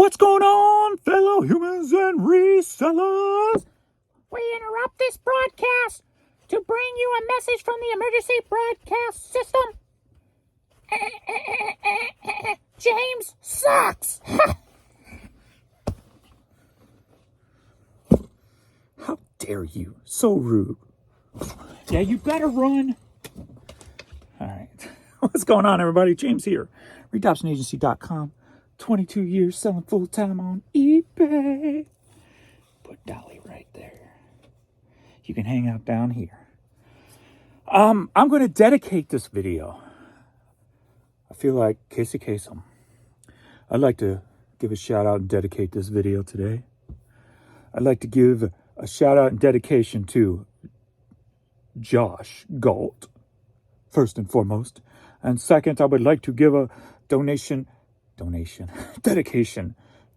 What's going on, fellow humans and resellers? We interrupt this broadcast to bring you a message from the emergency broadcast system. James sucks. How dare you? So rude. Yeah, you better run. All right. What's going on, everybody? James here. ReadoptionAgency.com. 22 years selling full-time on eBay. Put Dolly right there. You can hang out down here. I'm going to dedicate this video. I feel like Casey Kasem. I'd like to give a shout out and dedicate this video today. I'd like to give a shout out and dedication to Josh Galt, first and foremost. And second, I would like to give a dedication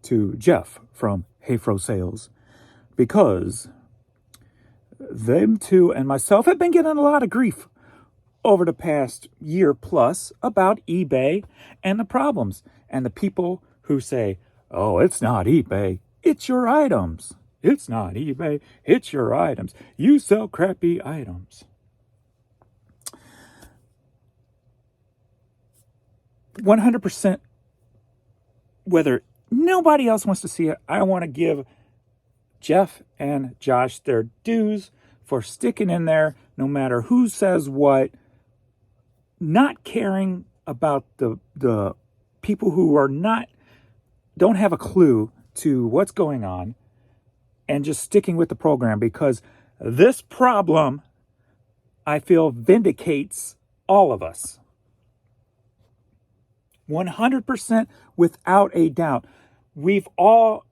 to Jeff from Helferstay, because them two and myself have been getting a lot of grief over the past year plus about eBay and the problems and the people who say, oh, it's not eBay, it's your items. It's not eBay, it's your items. You sell crappy items. 100%, whether nobody else wants to see it, I want to give Jeff and Josh their dues for sticking in there no matter who says what, not caring about the people who don't have a clue to what's going on, and just sticking with the program, because this problem, I feel, vindicates all of us. 100% without a doubt. We've all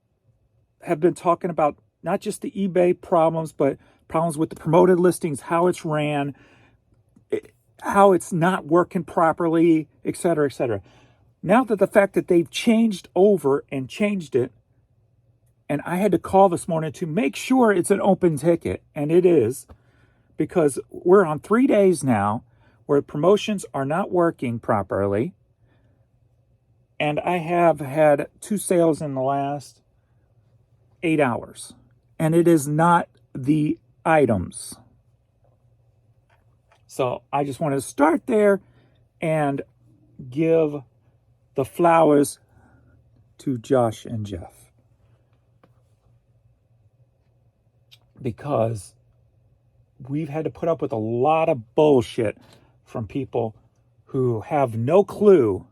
have been talking about not just the eBay problems, but problems with the promoted listings, how it's ran, how it's not working properly, etc., etc. Now that the fact that they've changed over and changed it, and I had to call this morning to make sure it's an open ticket, and it is, because we're on 3 days now where promotions are not working properly. And I have had 2 sales in the last 8 hours. And it is not the items. So I just wanted to start there and give the flowers to Josh and Jeff. Because we've had to put up with a lot of bullshit from people who have no clue,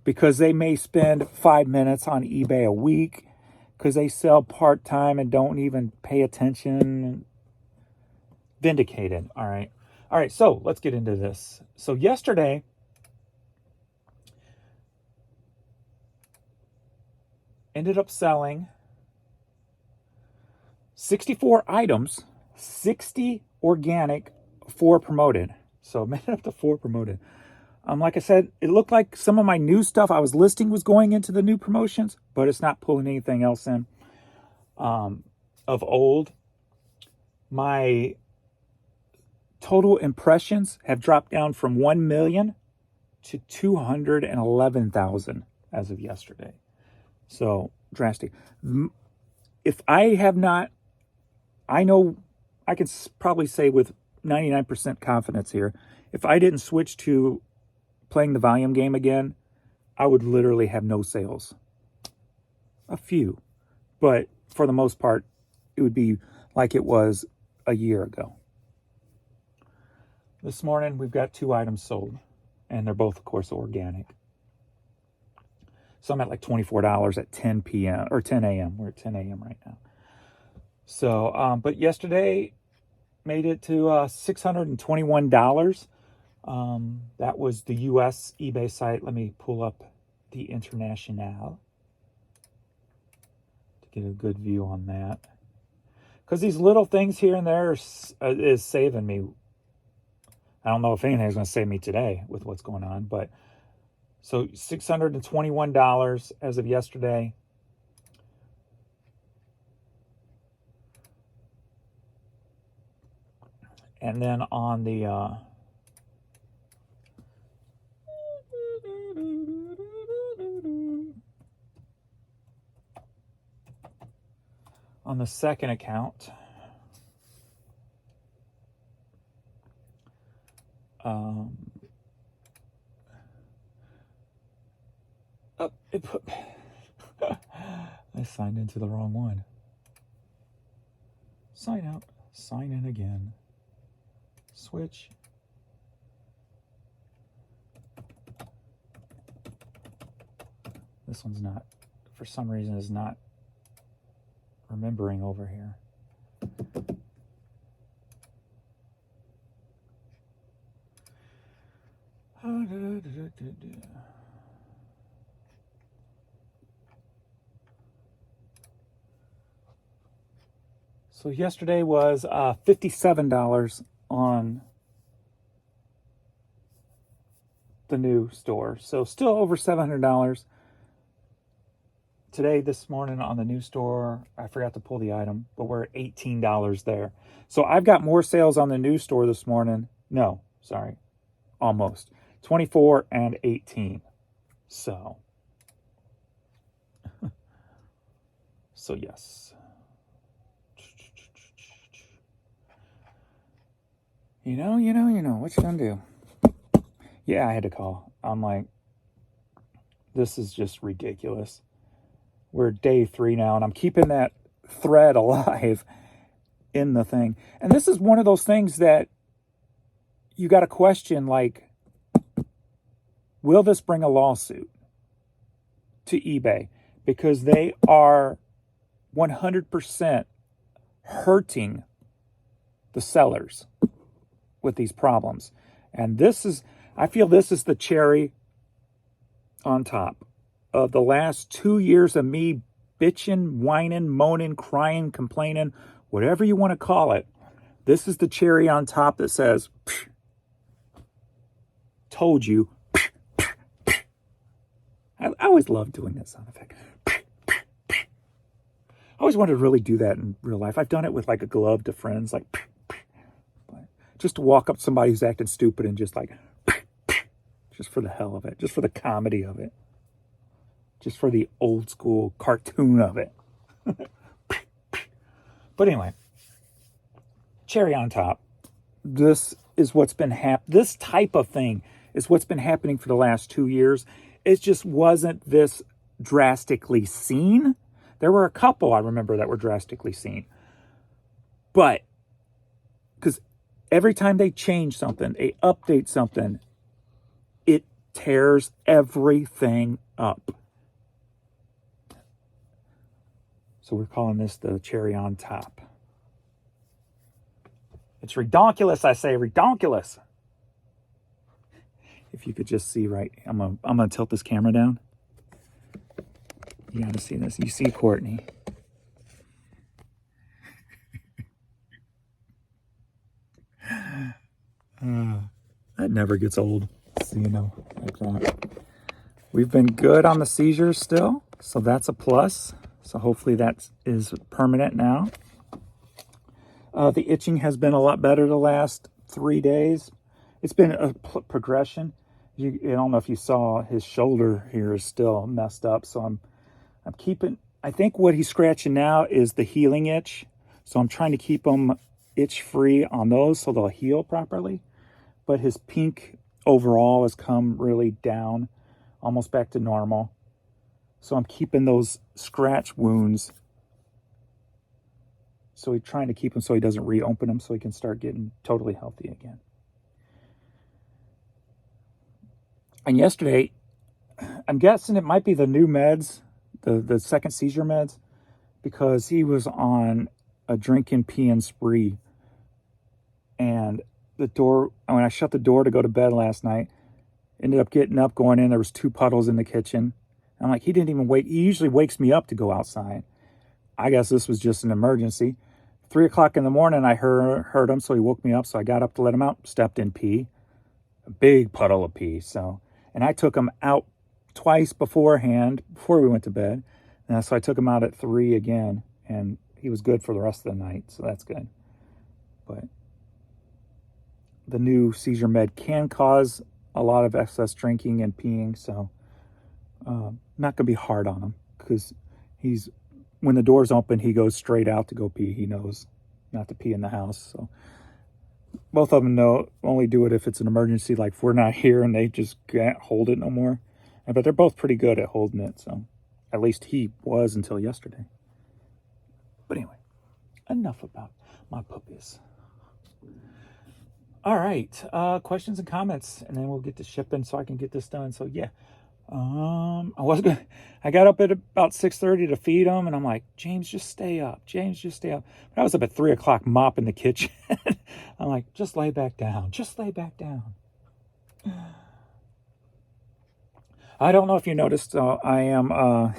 because they may spend 5 minutes on eBay a week because they sell part-time and don't even pay attention. Vindicated. All right, so let's get into this. So yesterday, ended up selling 64 items, 60 organic, 4 promoted. So made it up to 4 promoted. Like I said, it looked like some of my new stuff I was listing was going into the new promotions, but it's not pulling anything else in of old. My total impressions have dropped down from 1 million to 211,000 as of yesterday. So drastic. If I have not, I know I can probably say with 99% confidence here, if I didn't switch to playing the volume game again, I would literally have no sales. A few. But for the most part, it would be like it was a year ago. This morning, we've got 2 items sold. And they're both, of course, organic. So I'm at like $24 at 10 p.m. or 10 a.m. We're at 10 a.m. right now. So, but yesterday, made it to $621. That was the U.S. eBay site. Let me pull up the international to get a good view on that. Because these little things here and there is saving me. I don't know if anything's going to save me today with what's going on. But so $621 as of yesterday. And then on the on the second account, it put I signed into the wrong one. Sign out, sign in again. Switch. This one's not, for some reason, is not remembering over here. So yesterday was $57 on the new store. So still over $700. Today, this morning on the new store, I forgot to pull the item, but we're at $18 there. So I've got more sales on the new store this morning. No, sorry, almost. 24 and 18. So yes. You know, what you gonna do? Yeah, I had to call. I'm like, this is just ridiculous. We're day 3 now, and I'm keeping that thread alive in the thing. And this is one of those things that you got to question, like, will this bring a lawsuit to eBay? Because they are 100% hurting the sellers with these problems. And I feel this is the cherry on top of the last 2 years of me bitching, whining, moaning, crying, complaining, whatever you want to call it. This is the cherry on top that says, told you. I always love doing that sound effect. I always wanted to really do that in real life. I've done it with like a glove to friends, like just to walk up to somebody who's acting stupid and just like, just for the hell of it, just for the comedy of it, just for the old school cartoon of it. But anyway, cherry on top. This is what's been this type of thing is what's been happening for the last 2 years. It just wasn't this drastically seen. There were a couple I remember that were drastically seen. But because every time they change something, they update something, it tears everything up. So we're calling this the cherry on top. It's redonkulous, I say, redonkulous. If you could just see right, I'm gonna tilt this camera down. You gotta see this. You see Courtney. That never gets old, so like that. We've been good on the seizures still, so that's a plus. So hopefully that is permanent now. The itching has been a lot better the last 3 days. It's been a progression. I don't know if you saw, his shoulder here is still messed up. So I'm keeping, I think what he's scratching now is the healing itch. So I'm trying to keep him itch free on those so they'll heal properly. But his pink overall has come really down, almost back to normal. So I'm keeping those scratch wounds. So we're trying to keep him so he doesn't reopen them, so he can start getting totally healthy again. And yesterday, I'm guessing it might be the new meds, the second seizure meds, because he was on a drinking peeing spree. And when I shut the door to go to bed last night, ended up getting up, going in, there was 2 puddles in the kitchen. I'm like, he didn't even wait. He usually wakes me up to go outside. I guess this was just an emergency. 3 o'clock in the morning, I heard him, so he woke me up. So I got up to let him out, stepped in pee, a big puddle of pee. And I took him out twice beforehand, before we went to bed. And so I took him out at 3 again, and he was good for the rest of the night. So that's good. But the new seizure med can cause a lot of excess drinking and peeing. So not going to be hard on him because he's when the door's open, he goes straight out to go pee. He knows not to pee in the house. So both of them know only do it if it's an emergency, like if we're not here and they just can't hold it no more. But they're both pretty good at holding it. So at least he was until yesterday. But anyway, enough about my puppies. All right, questions and comments, and then we'll get to shipping so I can get this done. So yeah, I got up at about 6:30 to feed them, and I'm like, James, just stay up. James, just stay up. But I was up at 3 o'clock mopping the kitchen. I'm like, just lay back down. Just lay back down. I don't know if you noticed, I am,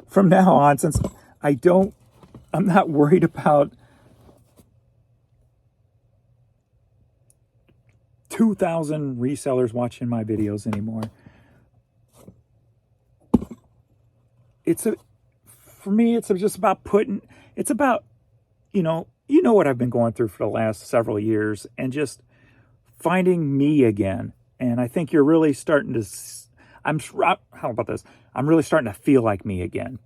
from now on, since I'm not worried about 2,000 resellers watching my videos anymore. For me, it's just about it's about, you know what I've been going through for the last several years and just finding me again. And I think you're really starting to, how about this? I'm really starting to feel like me again.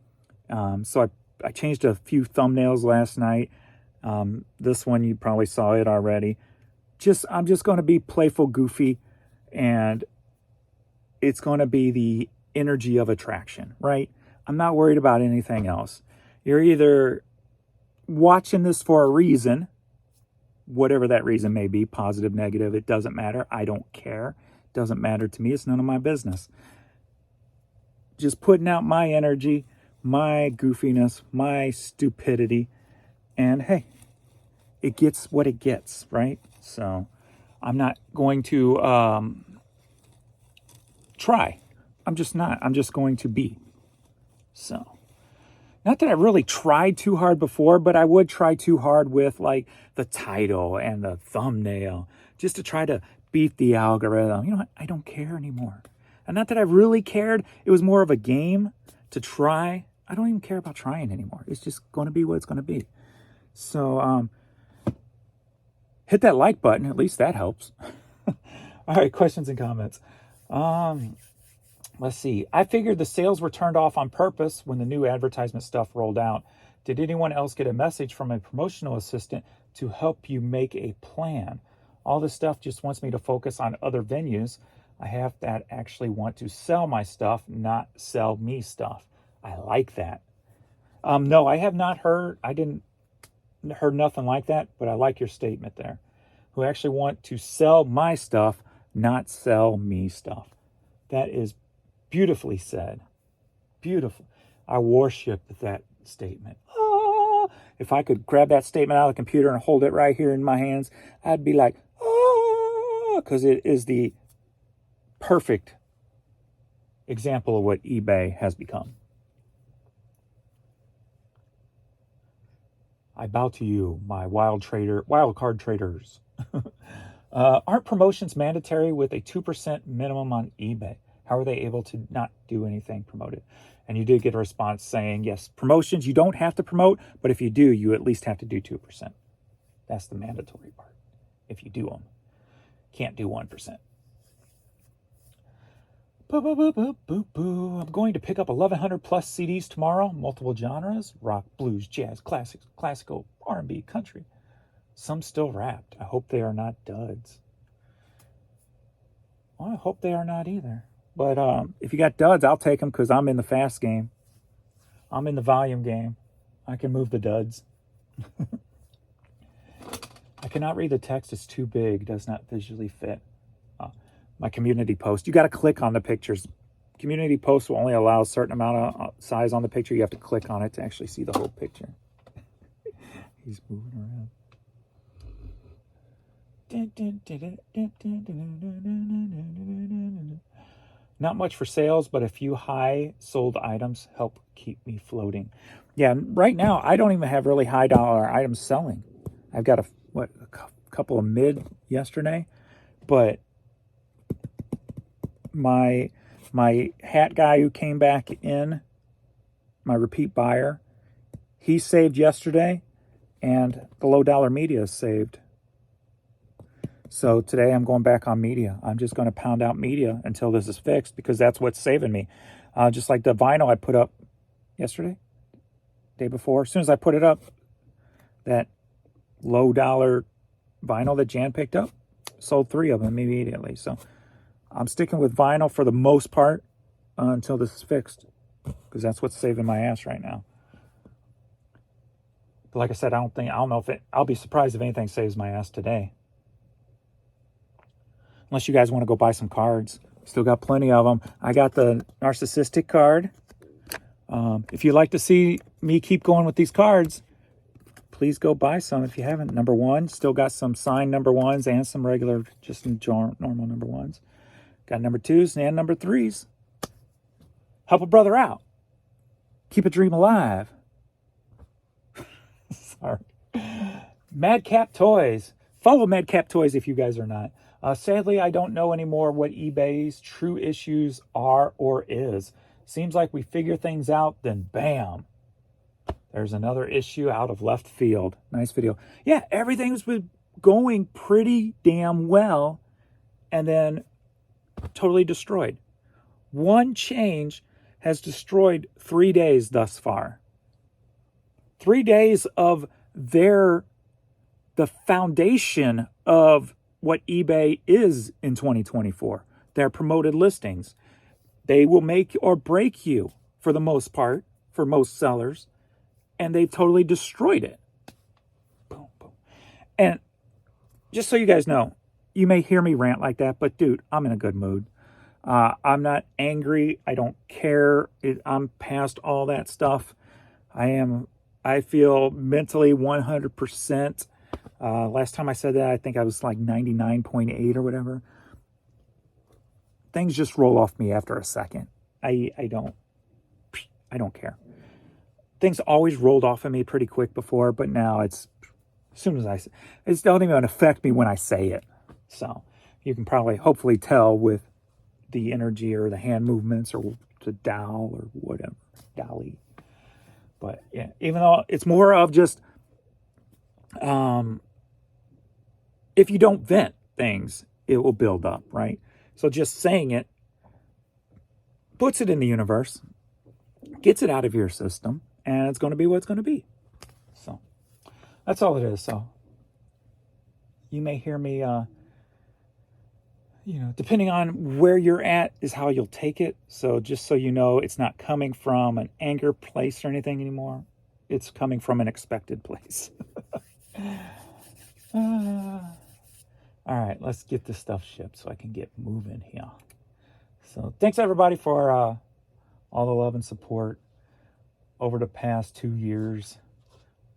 So I changed a few thumbnails last night. This one, you probably saw it already. I'm just going to be playful, goofy, and it's going to be the energy of attraction, right? I'm not worried about anything else. You're either watching this for a reason, whatever that reason may be, positive, negative, it doesn't matter. I don't care. It doesn't matter to me. It's none of my business. Just putting out my energy, my goofiness, my stupidity, and hey, it gets what it gets, right? So I'm not going to try. I'm just not. I'm just going to be. So not that I really tried too hard before, but I would try too hard with like the title and the thumbnail just to try to beat the algorithm. You know what? I don't care anymore. And not that I really cared. It was more of a game to try. I don't even care about trying anymore. It's just going to be what it's going to be. So, hit that like button. At least that helps. All right, questions and comments. Let's see. I figured the sales were turned off on purpose when the new advertisement stuff rolled out. Did anyone else get a message from a promotional assistant to help you make a plan? All this stuff just wants me to focus on other venues. I have that actually want to sell my stuff, not sell me stuff. I like that. No, I have not heard. I didn't heard nothing like that, but I like your statement there. Who actually want to sell my stuff, not sell me stuff. That is beautifully said. Beautiful. I worship that statement. Ah, if I could grab that statement out of the computer and hold it right here in my hands, I'd be like, ah, because it is the perfect example of what eBay has become. I bow to you, my wild card traders. Aren't promotions mandatory with a 2% minimum on eBay? How are they able to not do anything promoted? And you did get a response saying, yes, promotions, you don't have to promote, but if you do, you at least have to do 2%. That's the mandatory part. If you do them, can't do 1%. I'm going to pick up 1,100 plus CDs tomorrow. Multiple genres: rock, blues, jazz, classics, classical, R&B, country. Some still wrapped. I hope they are not duds. Well, I hope they are not either. But if you got duds, I'll take them because I'm in the fast game. I'm in the volume game. I can move the duds. I cannot read the text. It's too big. Does not visually fit. My community post. You got to click on the pictures. Community post will only allow a certain amount of size on the picture. You have to click on it to actually see the whole picture. He's moving around. Not much for sales, but a few high sold items help keep me floating. Yeah, right now I don't even have really high dollar items selling. I've got a couple of mid yesterday, but my hat guy who came back in, my repeat buyer, he saved yesterday, and the low dollar media is saved. So today I'm going back on media. I'm just going to pound out media until this is fixed because that's what's saving me. Just like the vinyl I put up yesterday, day before. As soon as I put it up, that low dollar vinyl that Jan picked up, sold 3 of them immediately. So I'm sticking with vinyl for the most part until this is fixed, because that's what's saving my ass right now. But like I said, I'll be surprised if anything saves my ass today. Unless you guys want to go buy some cards. Still got plenty of them. I got the narcissistic card. If you'd like to see me keep going with these cards, please go buy some if you haven't. Number 1, still got some signed number 1s and some regular, just normal number 1s. Got number 2s and number 3s. Help a brother out. Keep a dream alive. Sorry. Madcap Toys. Follow Madcap Toys if you guys are not. Sadly, I don't know anymore what eBay's true issues are or is. Seems like we figure things out, then bam, there's another issue out of left field. Nice video. Yeah, everything's been going pretty damn well, and then totally destroyed. One change has destroyed 3 days thus far. 3 days of the foundation of what eBay is in 2024. Their promoted listings. They will make or break you for the most part, for most sellers, and they've totally destroyed it. Boom, boom. And just so you guys know, you may hear me rant like that, but dude, I'm in a good mood. I'm not angry. I don't care. I'm past all that stuff. I feel mentally 100%. Last time I said that, I think I was like 99.8 or whatever. Things just roll off me after a second. I don't care. Things always rolled off of me pretty quick before, but now it's, as soon as it don't even affect me when I say it. So you can hopefully tell with the energy or the hand movements or the dowel or whatever, dolly. But yeah, even though it's more of just, if you don't vent things, it will build up, right? So just saying it puts it in the universe, gets it out of your system, and it's going to be what it's going to be. So that's all it is. So you may hear me, depending on where you're at is how you'll take it. So just so you know, it's not coming from an anger place or anything anymore. It's coming from an expected place. All right, let's get this stuff shipped so I can get moving here. So thanks everybody for all the love and support over the past 2 years.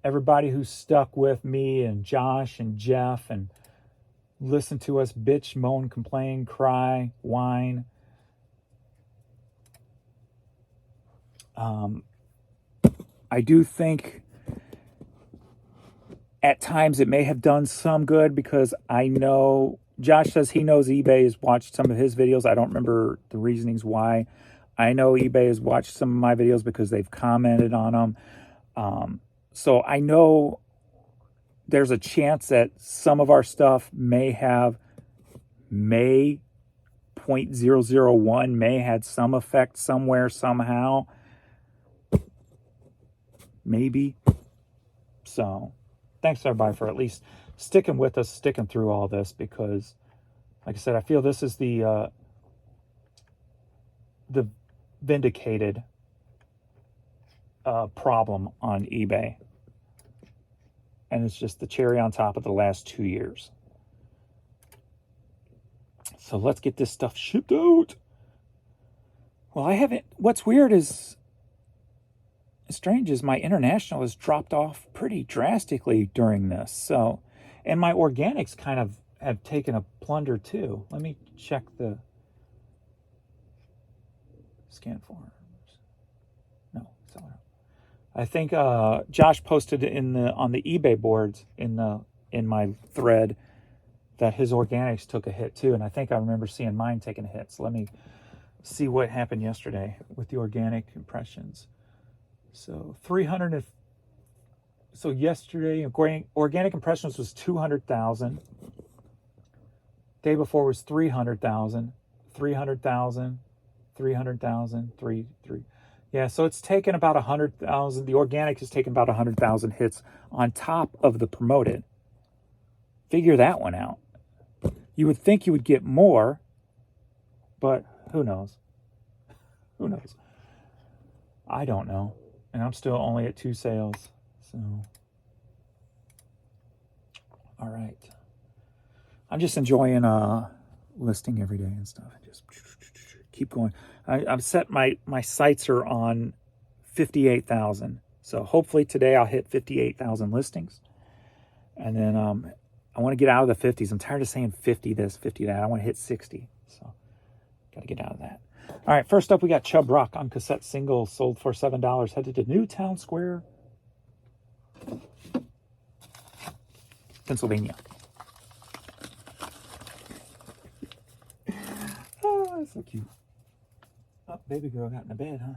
Everybody who's stuck with me and Josh and Jeff and listened to us bitch, moan, complain, cry, whine. I do think at times it may have done some good, because I know Josh says he knows eBay has watched some of his videos. I don't remember the reasonings why. I know eBay has watched some of my videos because they've commented on them. So I know there's a chance that some of our stuff may 0.001 may had some effect somewhere, somehow. Maybe. So thanks everybody for at least sticking with us, sticking through all this, because like I said, I feel this is the Vindicated problem on eBay. And it's just the cherry on top of the last 2 years. So let's get this stuff shipped out. Well, what's weird is, strange is my international has dropped off pretty drastically during this. So, and my organics kind of have taken a plunder too. Let me check the scan forms. No, it's not. I think Josh posted on the eBay boards in my thread that his organics took a hit too, and I think I remember seeing mine taking a hit. So let me see what happened yesterday with the organic impressions. So 300. So yesterday, organic impressions was 200,000. Day before was 300,000, 300,000, 300,000, 3. Yeah, so it's taken about 100,000. The organic has taken about 100,000 hits on top of the promoted. Figure that one out. You would think you would get more, but who knows? Who knows? I don't know. And I'm still only at 2 sales. So, all right. I'm just enjoying listing every day and stuff. Just keep going. I've set my sights are on 58,000. So hopefully today I'll hit 58,000 listings. And then I want to get out of the 50s. I'm tired of saying 50 this, 50 that. I want to hit 60. So got to get out of that. All right, first up we got Chubb Rock on cassette single, sold for $7. Headed to Newtown Square, Pennsylvania. Oh, that's so cute. Oh, baby girl got in the bed, huh?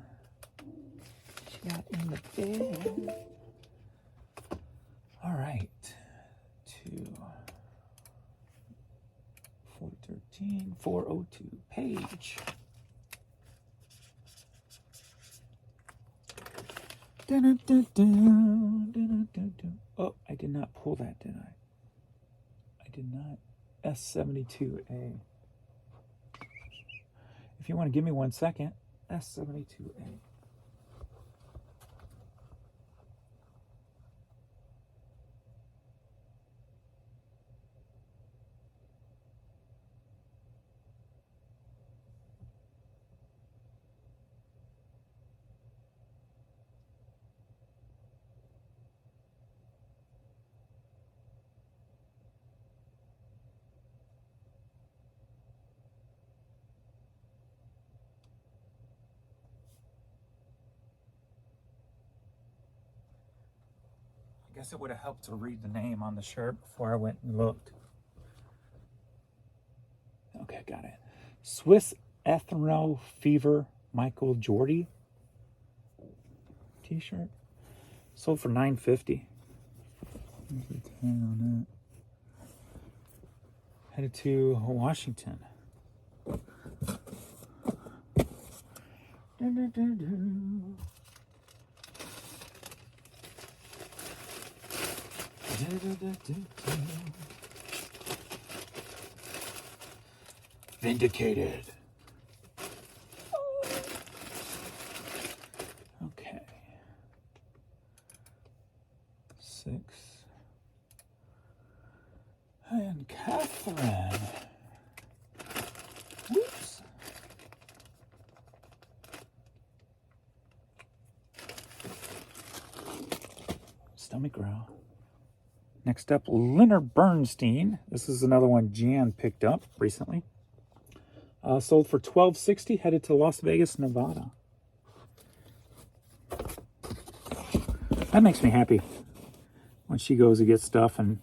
She got in the bed. All right. 413, 402 page. Oh, I did not pull that, did I? I did not. S72A. If you want to give me 1 second, S72A. I guess it would have helped to read the name on the shirt before I went and looked. Okay, got it. Swiss Ethanol Fever Michael Jordy t-shirt. Sold for $9.50. Here's the 10 on that. Headed to Washington. Vindicated. Okay. 6. And Catherine. Whoops. Stomach growl. Next up, Leonard Bernstein. This is another one Jan picked up recently. Sold for $12.60, headed to Las Vegas, Nevada. That makes me happy when she goes to get stuff, and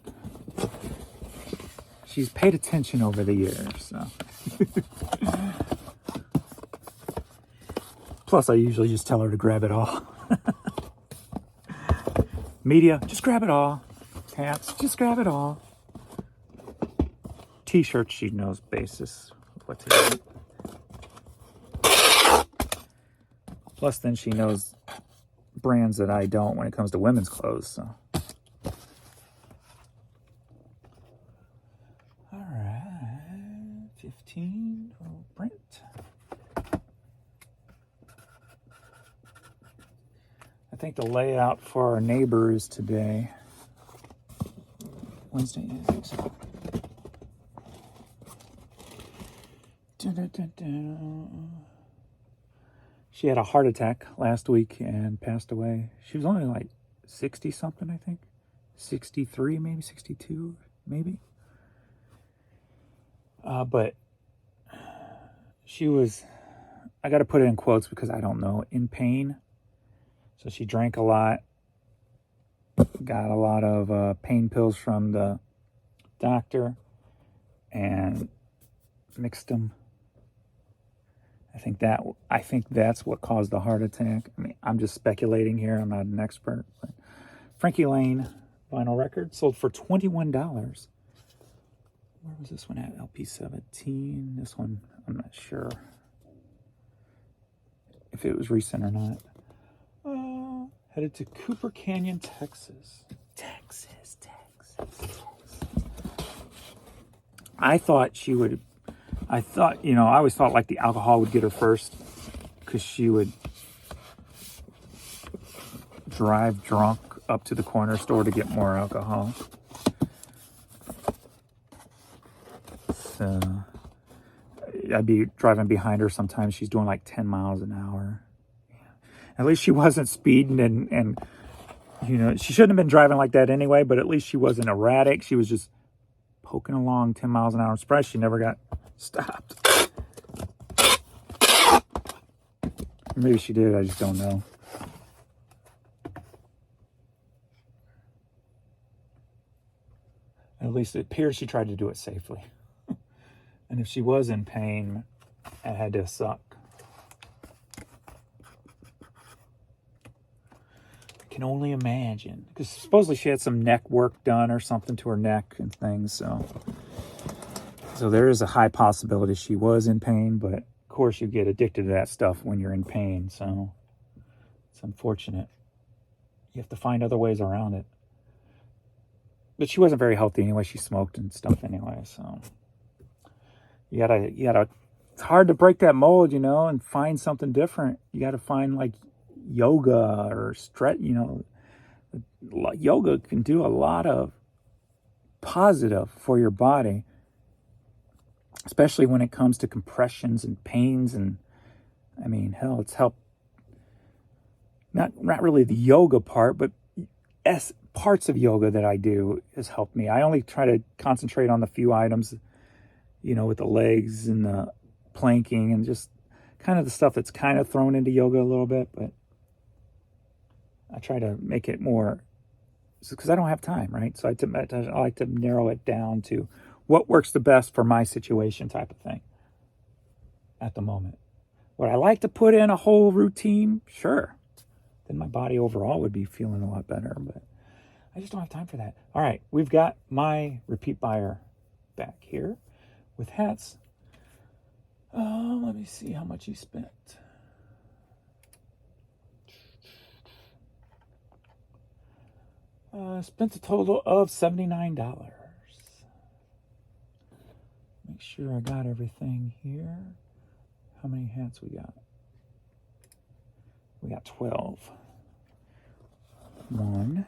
she's paid attention over the years. So. Plus, I usually just tell her to grab it all. Media, just grab it all. Hats, just grab it all. T-shirts, she knows basis what to do. Plus, then she knows brands that I don't when it comes to women's clothes. So, all right, 15 print. I think the layout for our neighbors today. Wednesday, I think so. She had a heart attack last week and passed away. She was only like 60 something, I think. 63, maybe 62, maybe. But she was, I got to put it in quotes because I don't know, in pain. So she drank a lot, got a lot of pain pills from the doctor, and mixed them. I think that's what caused the heart attack. I mean, I'm just speculating here. I'm not an expert. But Frankie Lane vinyl record sold for $21. Where was this one at? LP 17. This one, I'm not sure. if it was recent or not. Headed to Cooper Canyon, Texas. Texas. I thought, I always thought like the alcohol would get her first because she would drive drunk up to the corner store to get more alcohol. So I'd be driving behind her sometimes. She's doing like 10 miles an hour. At least she wasn't speeding and she shouldn't have been driving like that anyway, but at least she wasn't erratic. She was just poking along 10 miles an hour. I'm surprised she never got stopped. Maybe she did, I just don't know. At least it appears she tried to do it safely. And if she was in pain, it had to suck. Can only imagine, because supposedly she had some neck work done or something to her neck and things, so there is a high possibility she was in pain, but of course you get addicted to that stuff when you're in pain, so it's unfortunate. You have to find other ways around it. But she wasn't very healthy anyway. She smoked and stuff anyway, so you gotta it's hard to break that mold, and find something different. You gotta find like yoga or stretch, yoga can do a lot of positive for your body, especially when it comes to compressions and pains. And I mean, hell, it's helped. Not really the yoga part, but parts of yoga that I do has helped me. I only try to concentrate on the few items, with the legs and the planking and just kind of the stuff that's kind of thrown into yoga a little bit, but I try to make it more, because I don't have time, right? So I like to narrow it down to what works the best for my situation type of thing at the moment. Would I like to put in a whole routine? Sure. Then my body overall would be feeling a lot better, but I just don't have time for that. All right, we've got my repeat buyer back here with hats. Let me see how much he spent. Spent a total of $79. Make sure I got everything here. How many hats we got? We got 12. 1.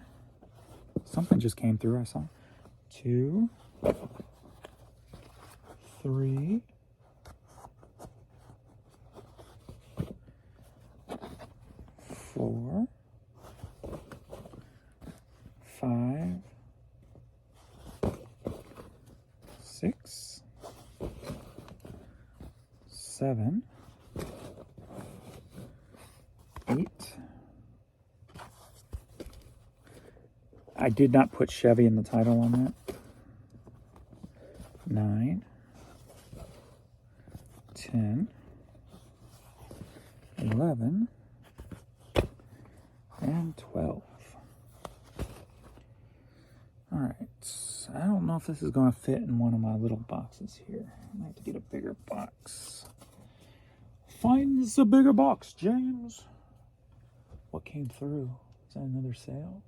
Something just came through, I saw. 2. 3. 4. 5. 6. 7. 8. I did not put Chevy in the title on that. 9. 10. 11. And 12. All right. I don't know if this is going to fit in one of my little boxes here. I might have to get a bigger box. Find a bigger box, James. What came through? Is that another sale?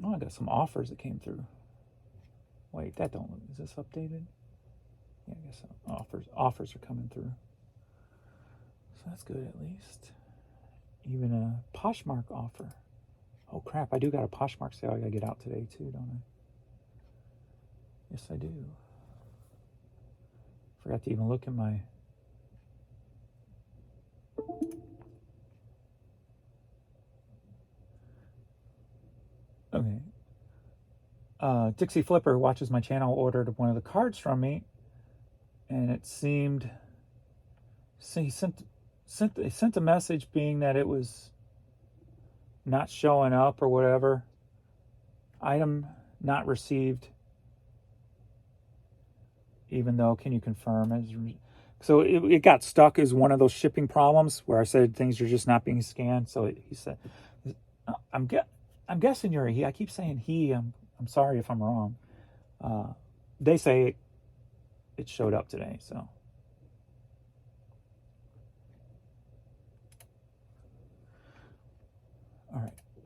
Oh, I got some offers that came through. Wait, that don't look. Is this updated? Yeah, I guess so. Offers are coming through. So that's good at least. Even a Poshmark offer. Oh crap, I do got a Poshmark sale I gotta get out today too, don't I? Yes, I do. Forgot to even look at my... Okay. Dixie Flipper, who watches my channel, ordered one of the cards from me, and it seemed... He sent a message being that it was not showing up or whatever. Item not received. Even though, can you confirm? So it got stuck as one of those shipping problems where I said things are just not being scanned. So he said, I'm guessing you're a he. I keep saying he. I'm sorry if I'm wrong. They say it showed up today, so.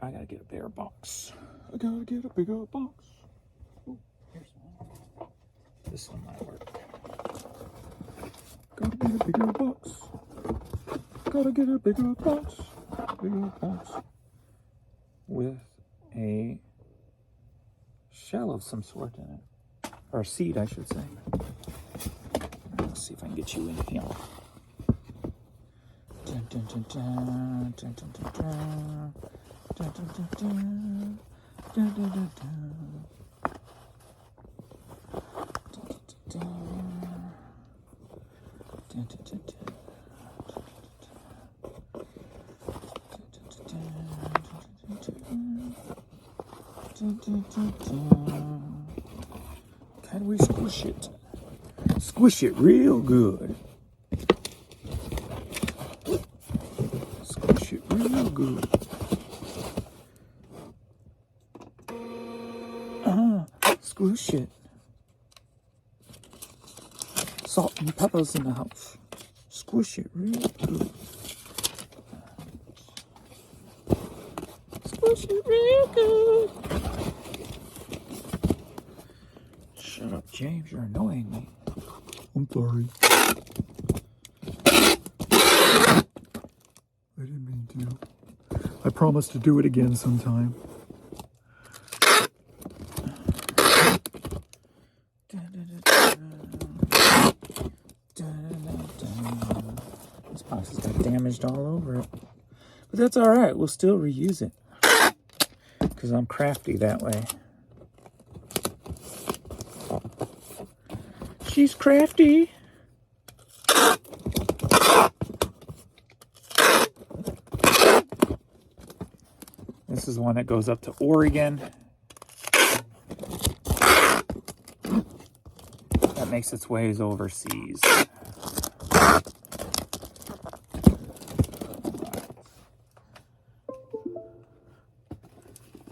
I gotta get a bigger box. I gotta get a bigger box. Ooh, here's one. This one might work. Gotta get a bigger box. Gotta get a bigger box. Bigger box. With a shell of some sort in it. Or a seed, I should say. Let's see if I can get you in here. Dun, dun, dun, dun, dun, dun, dun, dun. Dun, dun, dun, dun. Dun, dun, dun, dun. Dun, dun, dun, dun. Dun, dun, dun, dun. Can we squish it? Squish it real good. Squish it real good. Squish it. Salt and peppers in the house. Squish it real good. Squish it real good. Shut up, James. You're annoying me. I'm sorry. I didn't mean to. I promise to do it again sometime. This box has got damaged all over it. But that's alright. We'll still reuse it. Because I'm crafty that way. She's crafty. This is one that goes up to Oregon. That makes its ways overseas.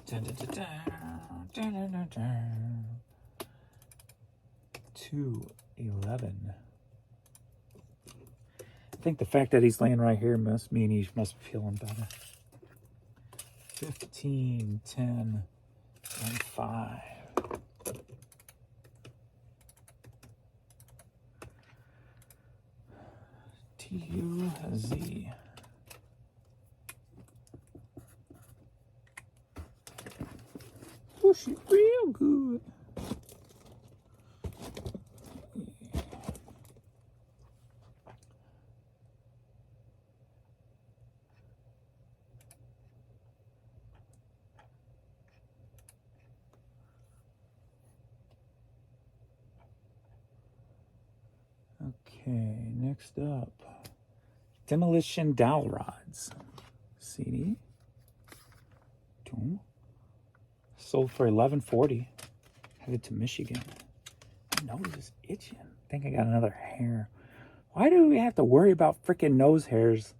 Dun, dun, dun, dun, dun, dun, dun. 211. I think the fact that he's laying right here must mean he must be feeling better. 15, 10, and 5. T-U-Z. Push it real good. Okay, next up, Demolition Dowel Rods. CD. Sold for $11.40. Headed to Michigan. My nose is itching. I think I got another hair. Why do we have to worry about freaking nose hairs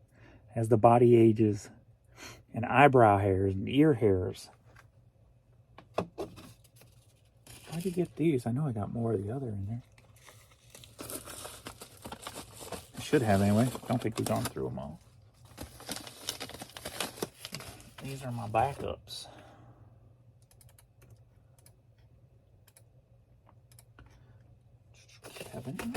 as the body ages? And eyebrow hairs and ear hairs. How'd you get these? I know I got more of the other in there. I should have anyway. Don't think we've gone through them all. These are my backups. Kevin.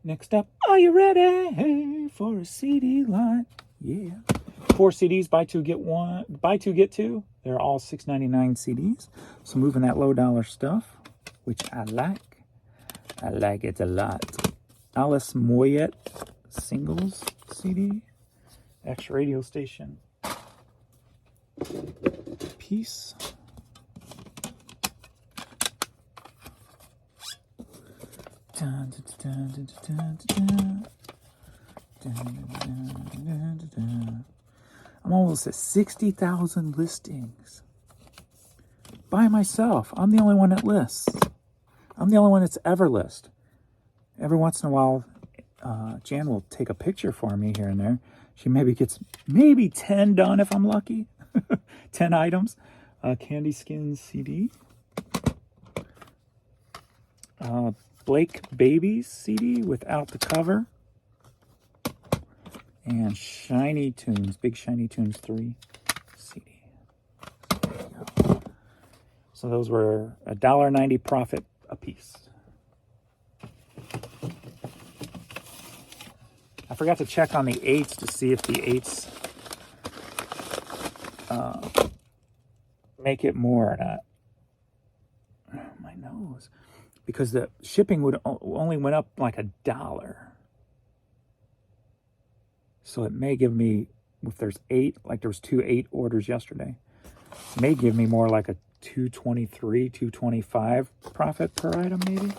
Next up, are you ready for a CD line? Yeah. 4 CDs, buy two get one, buy two get two. They're all $6.99 CDs. So moving that low dollar stuff, which I like. I like it a lot. Alice Moyet singles CD. X radio station. Peace. I'm almost at 60,000 listings. By myself. I'm the only one that lists. I'm the only one that's ever list. Every once in a while, Jan will take a picture for me here and there. She maybe gets 10 done if I'm lucky. 10 items. Candy Skin CD. Blake Babies CD without the cover. And Shiny Tunes, Big Shiny Tunes 3 CD. So those were $1.90 profit a piece. I forgot to check on the 8s to see if the 8s make it more or not. Oh, my nose. Because the shipping would only went up like $1. So it may give me, if there's 8, like there was 2 8 orders yesterday, it may give me more like a $2.23, $2.25 profit per item maybe.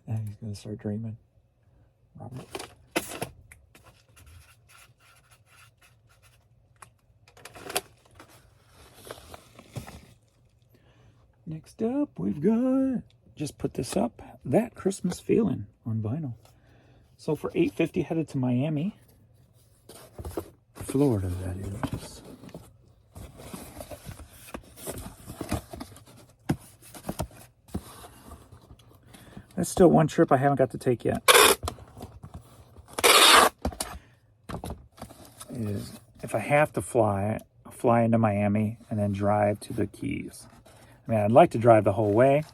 And he's going to start dreaming. Robert. Next up, we've got, just put this up, That Christmas Feeling on vinyl. So for $8.50, headed to Miami, Florida, that is. That's still one trip I haven't got to take yet. Is if I have to fly, I'll fly into Miami and then drive to the Keys. I mean, I'd like to drive the whole way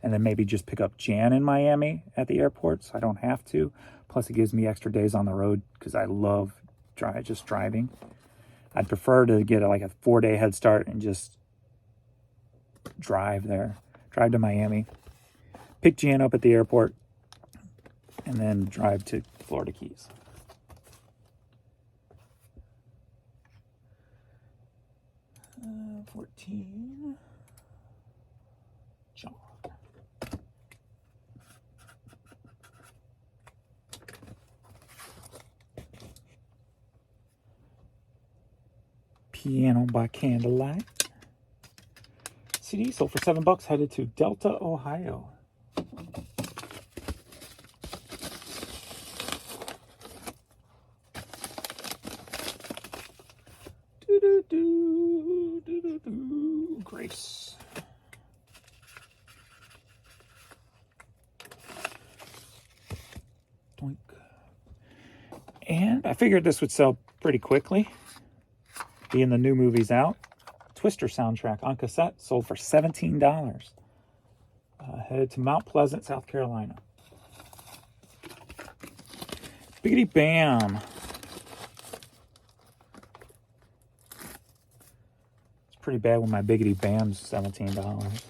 and then maybe just pick up Jan in Miami at the airport so I don't have to. Plus, it gives me extra days on the road because I love just driving. I'd prefer to get like a 4-day head start and just drive there. Drive to Miami, pick Jan up at the airport, and then drive to Florida Keys. Uh, 14. John. Piano by Candlelight. CD sold for $7, headed to Delta, Ohio. Grace. Doink. And I figured this would sell pretty quickly, being the new movie's out. Twister soundtrack on cassette sold for $17. Headed to Mount Pleasant, South Carolina. Biggity Bam. It's pretty bad when my Biggity Bam's $17.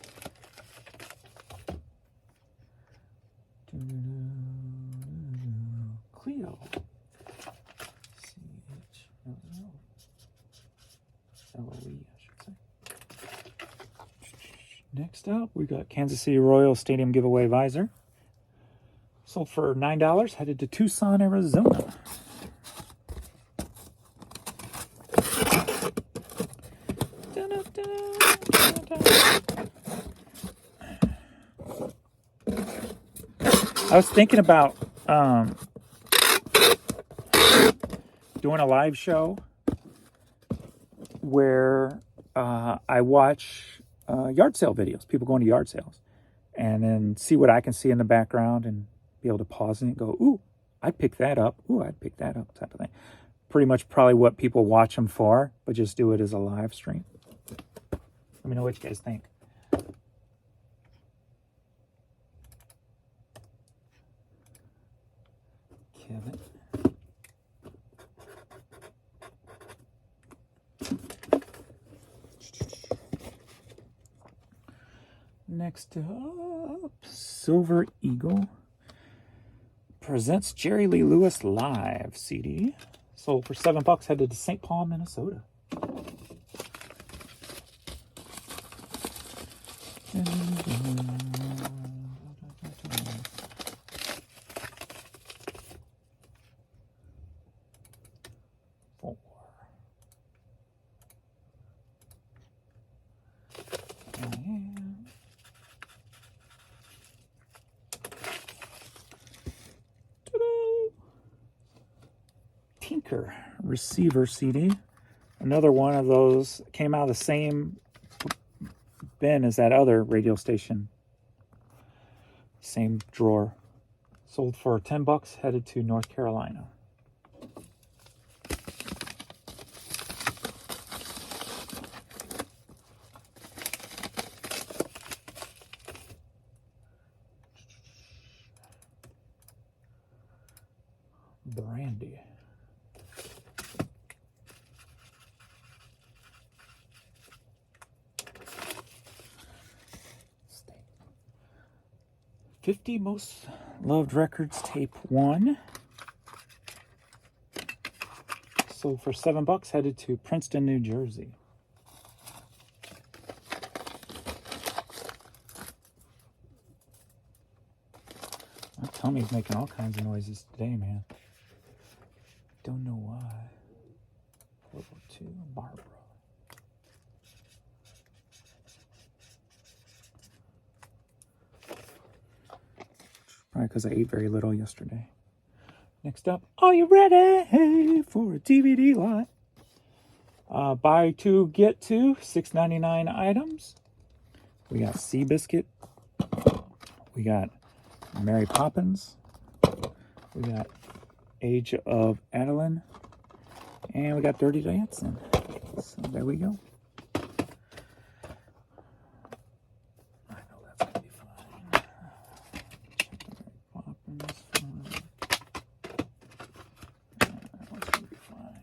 Cleo. LOE, I should say. Next up, we got Kansas City Royals Stadium giveaway visor. Sold for $9, headed to Tucson, Arizona. I was thinking about doing a live show where I watch yard sale videos, people going to yard sales, and then see what I can see in the background and be able to pause it and go, ooh, I'd pick that up. Ooh, I'd pick that up, type of thing. Pretty much probably what people watch them for, but just do it as a live stream. Let me know what you guys think. Kevin. Next up, Silver Eagle presents Jerry Lee Lewis Live CD. Sold for $7, headed to St. Paul, Minnesota. speaker receiver CD. Another one of those came out of the same bin as that other radio station. Same drawer. Sold for $10, headed to North Carolina. Brandy. "50 Most Loved Records Tape 1. Sold for $7, headed to Princeton, New Jersey. My tummy's making all kinds of noises today, man. Don't know why. 402 Barbara. Probably because I ate very little yesterday. Next up, are you ready for a DVD lot? Buy two, get two, $6.99 items. We got Seabiscuit. We got Mary Poppins. We got Age of Adeline. And we got Dirty Dancing. So there we go. I know that's going to be fine. Poppins. That one's going to be fine.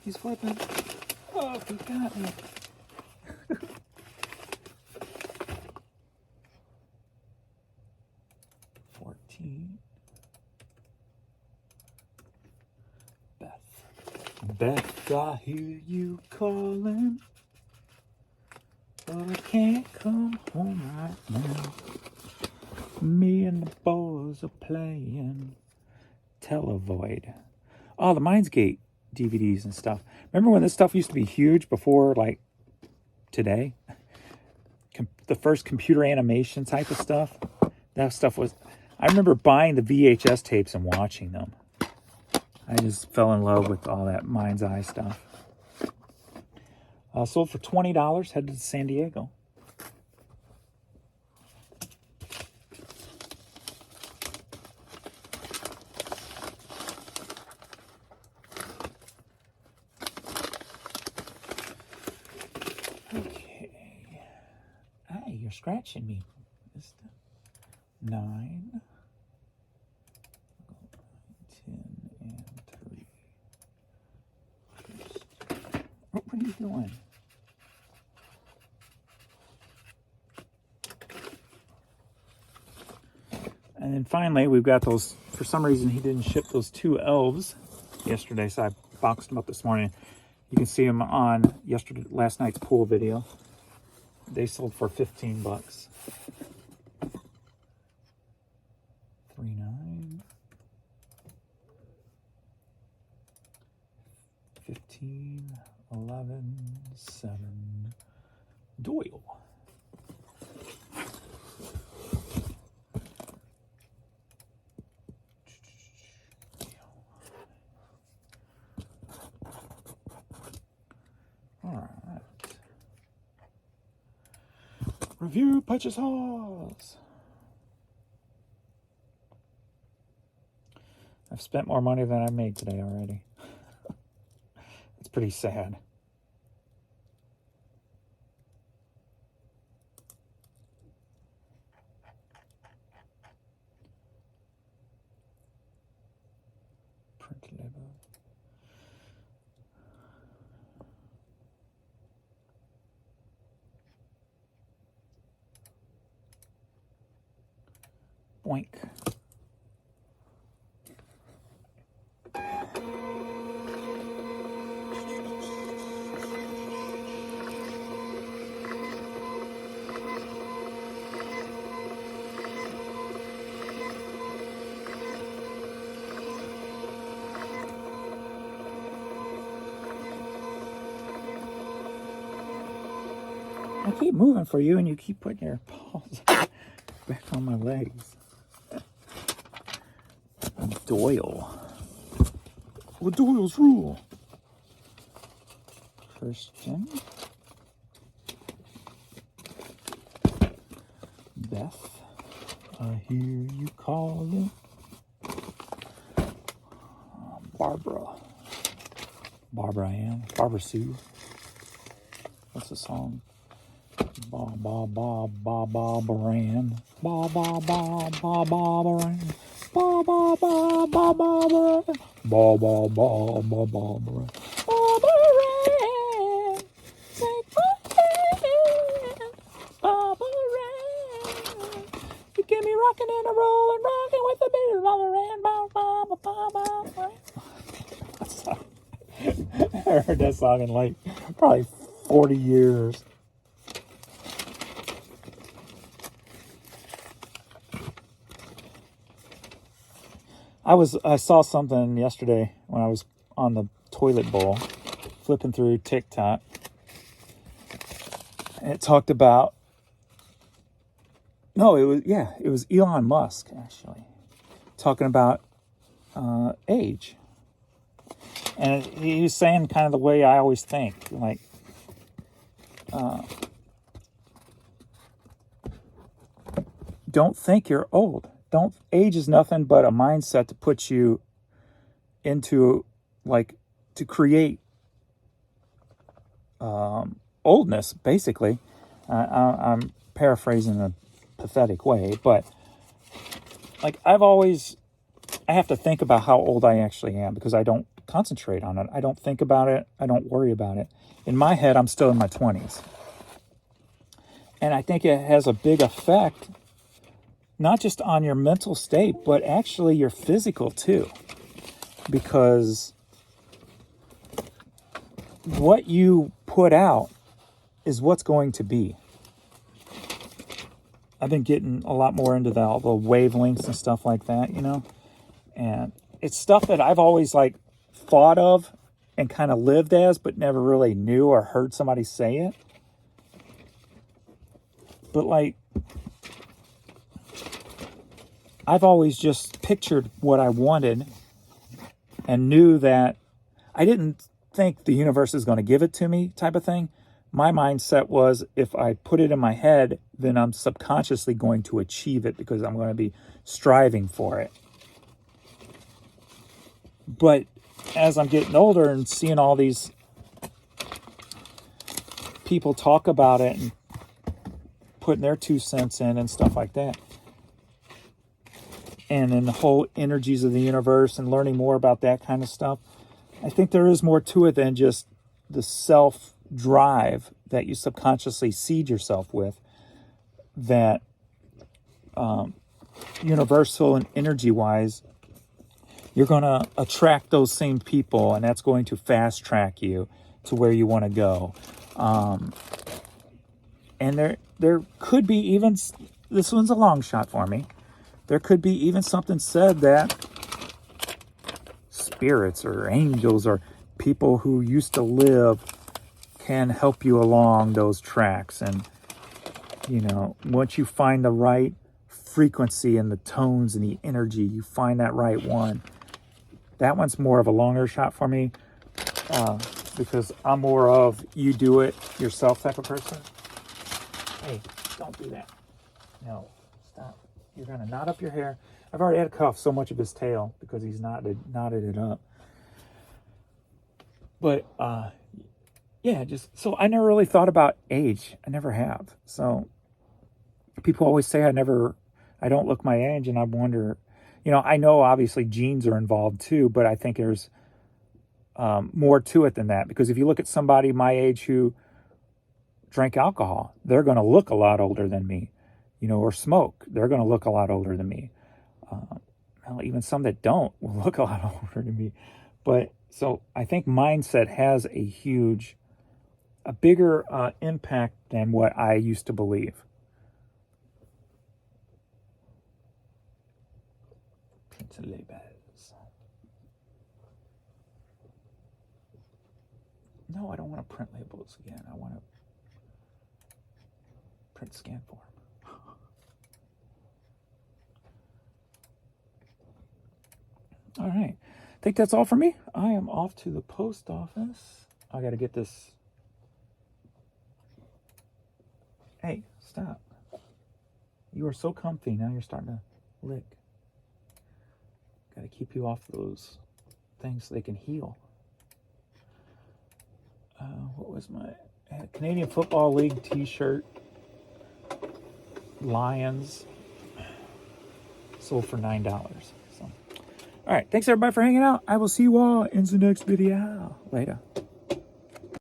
He's flipping. Oh, he got me. Beth, I hear you calling, but I can't come home right now. Me and the boys are playing Televoid. Oh, the Mindsgate DVDs and stuff. Remember when this stuff used to be huge before, like, today? The first computer animation type of stuff? That stuff was... I remember buying the VHS tapes and watching them. I just fell in love with all that Mind's Eye stuff. Sold for $20, headed to San Diego. Okay. Hey, you're scratching me. 9, 10, and 3. What are you doing? And then finally, we've got those. For some reason, he didn't ship those 2 elves yesterday, so I boxed them up this morning. You can see them on last night's pool video. They sold for $15. 3, 9, 15, 11, 7, Doyle. All right. Review purchase hauls. I've spent more money than I made today already. It's pretty sad. Print label. Boink. I keep moving for you, and you keep putting your paws back on my legs. Doyle. Well, Doyle's rule. Christian. Beth. I hear you calling. Barbara. Barbara Ann. Barbara Sue. What's the song? Ba ba ba ba ba Baran. Ba ba ba ba ba Baran. Ba ba ba ba ba Baran. Ba ba ba ba ba Baran. Ba Baran. Take my hand. Ba Baran. You get me rocking and a rolling, rocking with the beat of the rain. Ba ba ba ba ba. I heard that song in like probably 40 years. I saw something yesterday when I was on the toilet bowl, flipping through TikTok, and it talked about, it was Elon Musk actually, talking about age. And he was saying kind of the way I always think, like, don't think you're old. Age is nothing but a mindset to put you into, like, to create oldness, basically. I'm paraphrasing in a pathetic way, but like I have to think about how old I actually am because I don't concentrate on it. I don't think about it. I don't worry about it. In my head, I'm still in my 20s. And I think it has a big effect, not just on your mental state, but actually your physical too. Because what you put out is what's going to be. I've been getting a lot more into all the wavelengths and stuff like that, and it's stuff that I've always like thought of and kind of lived as, but never really knew or heard somebody say it. But like, I've always just pictured what I wanted and knew that I didn't think the universe is going to give it to me type of thing. My mindset was if I put it in my head, then I'm subconsciously going to achieve it because I'm going to be striving for it. But as I'm getting older and seeing all these people talk about it and putting their 2 cents in and stuff like that, and then the whole energies of the universe and learning more about that kind of stuff, I think there is more to it than just the self-drive that you subconsciously seed yourself with, that universal and energy-wise, you're going to attract those same people, and that's going to fast-track you to where you want to go. And there could be even, this one's a long shot for me, there could be even something said that spirits or angels or people who used to live can help you along those tracks. And, once you find the right frequency and the tones and the energy, you find that right one. That one's more of a longer shot for me because I'm more of you do it yourself type of person. Hey, don't do that. No, stop. You're going to knot up your hair. I've already had to cut off so much of his tail because he's knotted it up. But, so I never really thought about age. I never have. So people always say I don't look my age, and I wonder, I know obviously genes are involved too, but I think there's more to it than that. Because if you look at somebody my age who drank alcohol, they're going to look a lot older than me. Or smoke, they're going to look a lot older than me. Even some that don't will look a lot older than me. But so I think mindset has a bigger impact than what I used to believe. No, I don't want to print labels again. I want to Print scan form. All right. I think that's all for me. I am off to the post office. I got to get this. Hey, stop. You are so comfy. Now you're starting to lick. Got to keep you off those things so they can heal. What was my Canadian Football League t-shirt? Lions. Sold for $9. So, all right. Thanks everybody for hanging out. I will see you all in the next video. Later.